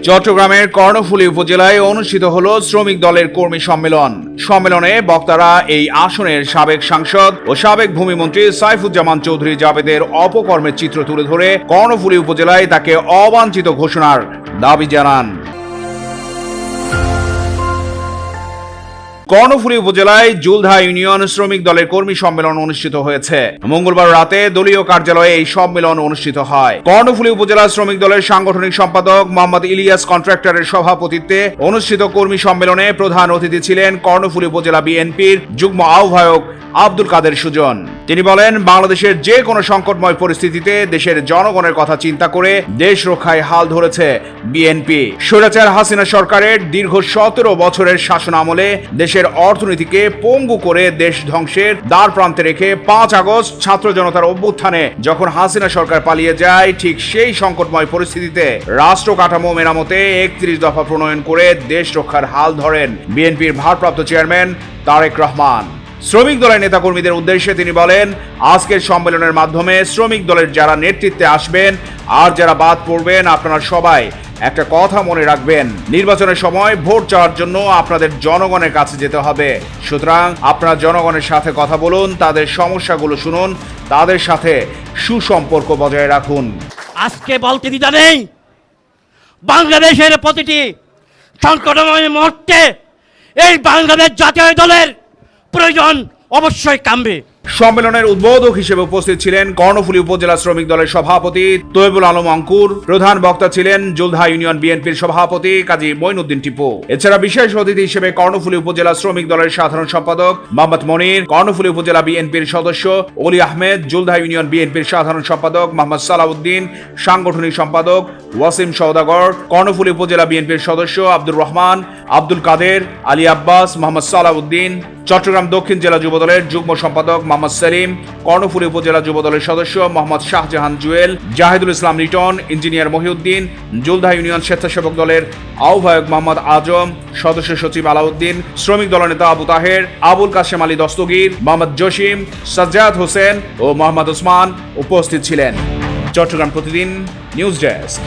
চট্টগ্রামের কর্ণফুলী উপজেলায় অনুষ্ঠিত হলো শ্রমিক দলের কর্মী সম্মেলন। সম্মেলনে বক্তারা এই আসনের সাবেক সাংসদ ও সাবেক ভূমিমন্ত্রী সাইফুজ্জামান চৌধুরী জাবেদের অপকর্মের চিত্র তুলে ধরে কর্ণফুলী উপজেলায় তাকে অবাঞ্ছিত ঘোষণার দাবি জানান। কর্ণফুলী উপজেলায় জুলধা ইউনিয়ন শ্রমিক দলের কর্মী সম্মেলন অনুষ্ঠিত হয়েছে। মঙ্গলবার রাতে দলীয় কার্যালয়ে এই সম্মেলন অনুষ্ঠিত হয়। কর্ণফুলী উপজেলা শ্রমিক দলের সাংগঠনিক সম্পাদক মোহাম্মদ ইলিয়াস কন্ট্রাক্টরের সভাপতিত্বে অনুষ্ঠিত কর্মী সম্মেলনে প্রধান অতিথি ছিলেন কর্ণফুলী উপজেলা বিএনপির যুগ্ম আহ্বায়ক আব্দুল কাদের সুজন। তিনি বলেন, বাংলাদেশের যে কোনো সংকটময় পরিস্থিতিতে দেশের জনগণের কথা চিন্তা করে দেশ রক্ষায় হাল ধরেছে বিএনপি। স্বৈরাচার হাসিনা সরকারের দীর্ঘ 17 বছরের শাসন আমলে দেশের অর্থনীতিকে পঙ্গু করে দেশ ধ্বংসের দ্বার প্রান্তে রেখে 5 আগস্ট ছাত্র জনতার অভ্যুত্থানে যখন হাসিনা সরকার পালিয়ে যায়, ঠিক সেই সংকটময় পরিস্থিতিতে রাষ্ট্র কাঠামো মেরামতে 31 দফা প্রণয়ন করে দেশ রক্ষার হাল ধরেন বিএনপির ভারপ্রাপ্ত চেয়ারম্যান তারেক রহমান। শ্রমিক দলের নেতাকর্মীদের উদ্দেশ্যে তিনি বলেন, আজকের সম্মেলনের মাধ্যমে শ্রমিক দলের যারা নেতৃত্বে আসবেন আর যারা বাদ পড়বেন, আপনারা সবাই একটা কথা মনে রাখবেন, নির্বাচনের সময় ভোট চাওয়ার জন্য আপনাদের জনগণের কাছে যেতে হবে। সুতরাং আপনারা জনগণের সাথে কথা বলুন, তাদের সমস্যাগুলো শুনুন, তাদের সাথে সুসম্পর্ক বজায় রাখুন। আজকে বলতে দ্বিধা নেই, বাংলাদেশের প্রতিটি সংকটময় মুহূর্তে এই বাংলাদেশ জাতীয় দলের প্রয়োজন অবশ্যই কামবে। সম্মেলনের উদ্বোধক হিসেবে উপস্থিত ছিলেন কর্ণফুলী উপজেলা শ্রমিক দলের সভাপতি তৈবুল আলম অঙ্কুর। প্রধান বক্তা ছিলেন জুলধা ইউনিয়ন বিএনপির সভাপতি কাজী মঈনুদ্দিন টিপু। এছাড়া বিশেষ অতিথি হিসেবে কর্ণফুলী উপজেলা শ্রমিক দলের সাধারণ সম্পাদক মোহাম্মদ মনির, কর্ণফুলী উপজেলা বিএনপির সদস্য অলি আহমেদ, জুলধা ইউনিয়ন বিএনপির সাধারণ সম্পাদক মোহাম্মদ সালাউদ্দিন, সাংগঠনিক সম্পাদক ওয়াসিম সওদাগর, কর্ণফুলী উপজেলা বিএনপির সদস্য আব্দুর রহমান, আব্দুল কাদের, আলী আব্বাস, মোহাম্মদ সালাউদ্দিন, চট্টগ্রাম দক্ষিণ জেলা যুবদলের যুগ্ম সম্পাদক মোহাম্মদ সেলিম, কর্ণফুলী উপজেলা যুবদলের সদস্য মোহাম্মদ শাহজাহান জুয়েল, জাহিদুল ইসলাম লিটন, ইঞ্জিনিয়ার মহিউদ্দিন, জুলধা ইউনিয়ন স্বেচ্ছাসেবক দলের আহ্বায়ক মোহাম্মদ আজম, সদস্য সচিব আলাউদ্দিন, শ্রমিক দলনেতা আবু তাহের, আবুল কাশেম আলী দস্তগীর, মোহাম্মদ জসিম, সাজ্জাদ হোসেন ও মোহাম্মদ ওসমান উপস্থিত ছিলেন। চট্টগ্রাম প্রতিদিন নিউজ ডেস্ক।